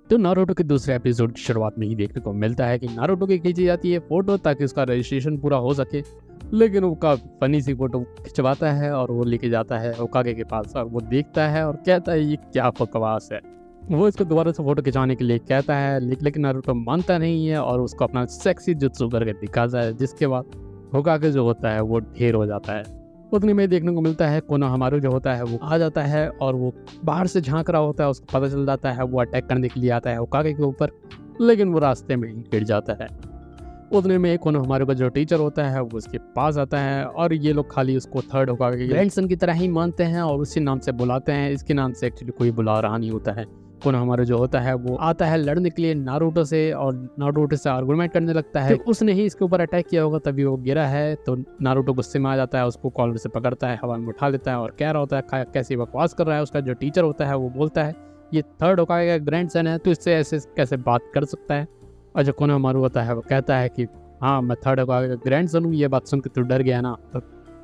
तो नारुतो के दूसरे एपिसोड की शुरुआत में ही देखने को मिलता है कि नारुतो की खींची जाती है फोटो ताकि उसका रजिस्ट्रेशन पूरा हो सके। लेकिन वो का फनी सी फोटो खिंचवाता है और वो लेके जाता है होकागे के पास और वो देखता है और कहता है ये क्या बकवास है। वो इसको दोबारा से फोटो खिंचवाने के लिए कहता है लेकिन नारुतो मानता नहीं है और उसको अपना सेक्सी जुत्सु करके दिखाता है, जिसके बाद होकागे जो होता है वो ढेर हो जाता है। उतने में देखने को मिलता है कोनोहामारू जो होता है वो आ जाता है और वो बाहर से झांक रहा होता है। उसको पता चल जाता है वो अटैक करने के लिए आता है होकागे के ऊपर, लेकिन वो रास्ते में ही गिर जाता है। उतने में कोनोहामारू का जो टीचर होता है वो उसके पास आता है और ये लोग खाली उसको थर्ड होकागे के ग्रैंडसन की तरह ही मानते हैं और उसी नाम से बुलाते हैं। इसके नाम से एक्चुअली कोई बुला रहा नहीं होता है। कोनोहामारू जो होता है वो आता है लड़ने के लिए नारुतो से और नारुतो से आर्गुमेंट करने लगता है। तो उसने ही इसके ऊपर अटैक किया होगा तभी वो गिरा है। तो नारुतो गुस्से में आ जाता है, उसको कॉलर से पकड़ता है, हवा में उठा लेता है और कह रहा होता है कैसी बकवास कर रहा है। उसका जो टीचर होता है वो बोलता है ये थर्ड होकागे का ग्रैंडसन है तो इससे ऐसे कैसे बात कर सकता है। और जो कोनोहामारू होता है वो कहता है कि हाँ मैं थर्ड होकागे का ग्रैंडसन हूँ। ये बात सुन के तू डर गया ना। तो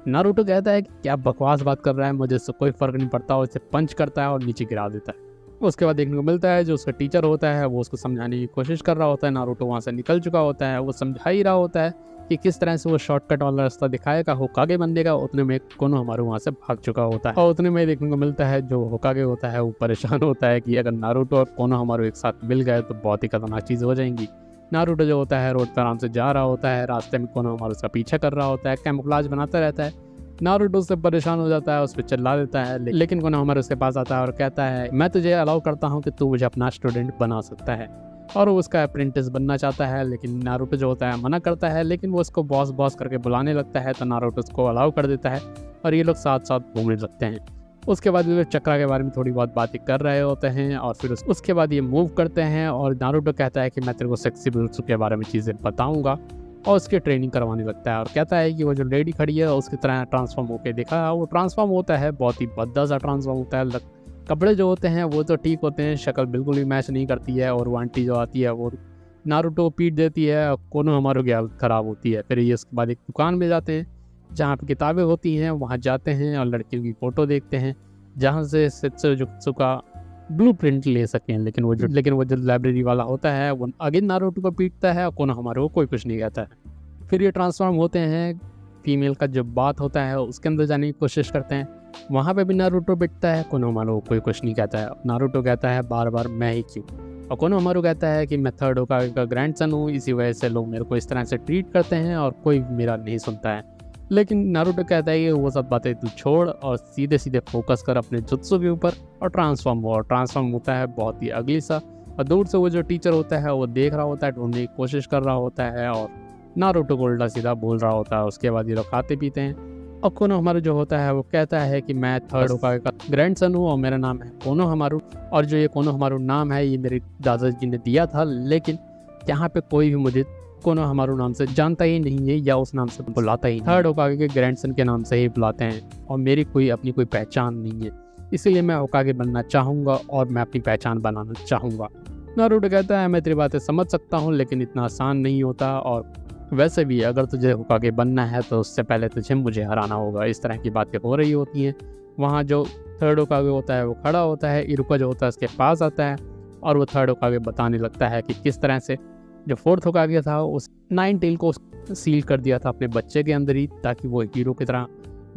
नारुतो कहता है कि क्या बकवास बात कर रहा है, मुझे इससे कोई फर्क नहीं पड़ता और इसे पंच करता है और नीचे गिरा देता है। उसके बाद देखने को मिलता है जो उसका टीचर होता है वो उसको समझाने की कोशिश कर रहा होता है। नारुतो वहाँ से निकल चुका होता है, वो समझा ही रहा होता है कि किस तरह से वो शॉर्टकट वाला रास्ता दिखाएगा होकागे बनने का। उतने में कोनोहामारू वहाँ से भाग चुका होता है और उतने में देखने को मिलता है जो होकागे होता है वो परेशान होता है कि अगर नारुतो और कोनोहामारू एक साथ मिल गए तो बहुत ही खतरनाक चीज़ हो जाएंगी। नारुतो जो होता है रोड पर आराम से जा रहा होता है, रास्ते में कोनोहामारू उसका पीछा कर रहा होता है, कैमोफ्लेज बनाता रहता है। नारुतो उससे परेशान हो जाता है, उस पर चिल्ला देता है, लेकिन कोनोहामारू उसके पास आता है और कहता है मैं तुझे अलाउ करता हूँ कि तू मुझे अपना स्टूडेंट बना सकता है। और वो उसका अप्रेंटिस बनना चाहता है लेकिन नारुतो जो होता है मना करता है, लेकिन वो उसको बॉस बॉस करके बुलाने लगता है तो नारुतो उसको अलाउ कर देता है और ये लोग साथ साथ घूमने लगते हैं। उसके बाद ये लोग चक्रा के बारे में थोड़ी बहुत बातें कर रहे होते हैं और फिर उसके बाद ये मूव करते हैं और नारुतो कहता है कि मैं तेरे को सेक्सी जुत्सु के बारे में चीज़ें बताऊँगा और उसकी ट्रेनिंग करवाने लगता है और कहता है कि वो जो लेडी खड़ी है उसकी तरह ट्रांसफॉर्म होकर देखा। वो ट्रांसफॉर्म होता है, बहुत ही भद्दा सा ट्रांसफॉर्म होता है। कपड़े जो होते हैं वो तो ठीक होते हैं, शक्ल बिल्कुल भी मैच नहीं करती है और वो आंटी जो आती है वो नारुतो पीट देती है, कोनोहामारू की हालत ख़राब होती है। फिर ये उसके बाद एक दुकान में जाते हैं जहाँ पर किताबें होती हैं, वहाँ जाते हैं और लड़कियों की फ़ोटो देखते हैं जहाँ से सेत्सुजुत्सु का ब्लूप्रिंट ले सकें। लेकिन वो जो लाइब्रेरी वाला होता है वो अगेन नारुतो को पीटता है और कोनोहामारू को कोई कुछ नहीं कहता है। फिर ये ट्रांसफॉर्म होते हैं, फीमेल का जो बात होता है उसके अंदर जाने की कोशिश करते हैं, वहाँ पे भी नारुतो पिटता है, कोनोहामारू को कोई कुछ नहीं कहता है। नारुतो कहता है बार बार मैं ही क्यों, और कोनोहामारू कहता है कि मैं थर्ड होकागे का ग्रैंडसन हूँ, इसी वजह से लोग मेरे को इस तरह से ट्रीट करते हैं और कोई मेरा नहीं सुनता है। लेकिन नारुतो कहता है कि वो सब बातें तू छोड़ और सीधे सीधे फोकस कर अपने जुत्सु के ऊपर और ट्रांसफॉर्म हो। और ट्रांसफॉर्म होता है बहुत ही अगली सा और दूर से वो जो टीचर होता है वो देख रहा होता है, ढूंढने की कोशिश कर रहा होता है और नारुतो को उल्टा सीधा बोल रहा होता है। उसके बाद ये लोग खाते पीते हैं और कोनोहामारू जो होता है वो कहता है कि मैं थर्ड होकागे का ग्रैंडसन हूँ और मेरा नाम है कोनोहामारू और जो ये कोनोहामारू नाम है ये मेरे दादाजी ने दिया था, लेकिन यहाँ पे कोई भी मुझे कोनोहामारू नाम से जानता ही नहीं है या उस नाम से बुलाता ही नहीं। थर्ड होकागे के ग्रैंडसन के नाम से ही बुलाते हैं और मेरी अपनी कोई पहचान नहीं है, इसीलिए मैं होकागे बनना चाहूँगा और मैं अपनी पहचान बनाना चाहूँगा। नारुतो कहता है मैं तेरी बातें समझ सकता हूँ लेकिन इतना आसान नहीं होता और वैसे भी अगर तुझे होकागे बनना है तो उससे पहले तुझे मुझे हराना होगा। इस तरह की बातें हो रही होती हैं। वहाँ जो थर्ड होकागे होता है वो खड़ा होता है, इरुका जो होता है उसके पास आता है और वो थर्ड होकागे बताने लगता है कि किस तरह से जो फोर्थ होकागे था उस नाइन टेल को सील कर दिया था अपने बच्चे के अंदर ही ताकि वो हीरो की तरह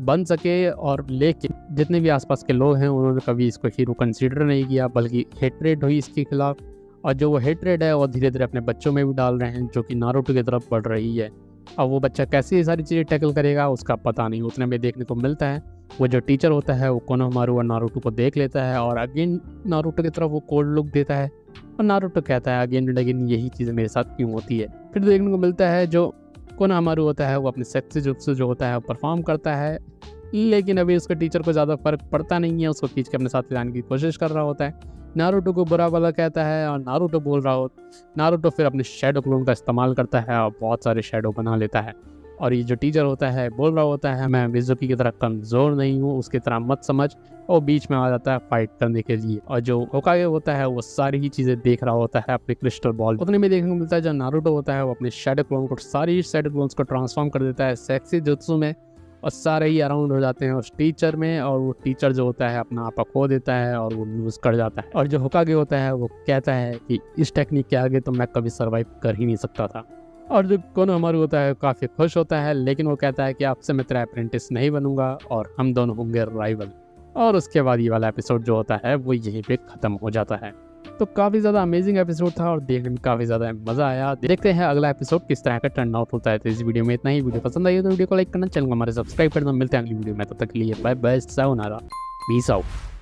बन सके। और लेकिन जितने भी आसपास के लोग हैं उन्होंने कभी इसको हीरो कंसीडर नहीं किया, बल्कि हेट्रेड हुई इसके खिलाफ और जो वो हेट्रेड है वो धीरे धीरे अपने बच्चों में भी डाल रहे हैं जो कि नारुतो की तरफ बढ़ रही है। अब वो बच्चा कैसे ये सारी चीज़ें टैकल करेगा उसका पता नहीं। उतने में देखने को मिलता है वो जो टीचर होता है वो कोनोहामारू और नारुतो को देख लेता है और अगेन नारुतो की तरफ वो कोल्ड लुक देता है और नारुतो कहता है अगेन एंड अगेन यही चीज़ मेरे साथ क्यों होती है। फिर देखने को मिलता है जो कोनोहामारू होता है वो अपने सेक्सी जुत्सु जो होता है वो परफॉर्म करता है, लेकिन अभी उसके टीचर को ज़्यादा फर्क पड़ता नहीं है, उसको खींच के अपने साथ ले जाने की कोशिश कर रहा होता है। नारुतो को बुरा भला कहता है और नारुतो फिर अपने शैडो क्लोन का इस्तेमाल करता है और बहुत सारे शैडो बना लेता है। और ये जो टीचर होता है बोल रहा होता है मैं मिज़ुकी की तरह कमज़ोर नहीं हूँ, उसकी तरह मत समझ, और बीच में आ जाता है फाइट करने के लिए। और जो होकागे होता है वो सारी ही चीज़ें देख रहा होता है अपने क्रिस्टल बॉल। उतने में देखने को मिलता है जो नारुतो होता है वो अपने शैडो क्लोन को सारी शैडो क्लोन्स को ट्रांसफॉर्म कर देता है सेक्सी जुत्सु में और सारे ही अराउंड हो जाते हैं उस टीचर में, और वो टीचर जो होता है अपना आपा खो देता है और वो लूज कर जाता है। और जो होकागे होता है वो कहता है कि इस टेक्निक के आगे तो मैं कभी सर्वाइव कर ही नहीं सकता था। और जो कोनोहमारू होता है काफ़ी खुश होता है, लेकिन वो कहता है कि आपसे मैं तेरा अप्रेंटिस नहीं बनूंगा और हम दोनों होंगे राइवल। और उसके बाद ये वाला एपिसोड जो होता है वो यहीं पे ख़त्म हो जाता है। तो काफ़ी ज़्यादा अमेजिंग एपिसोड था और देखने में काफ़ी ज़्यादा मज़ा आया। देखते हैं अगला एपिसोड किस तरह का टर्न आउट होता है। तो इस वीडियो में इतना ही। वीडियो पसंद आई तो वीडियो को लाइक करना, चैनल को हमारे सब्सक्राइब करना। मिलते हैं अगली वीडियो में, तब तक के लिए bye bye, sayonara, peace out.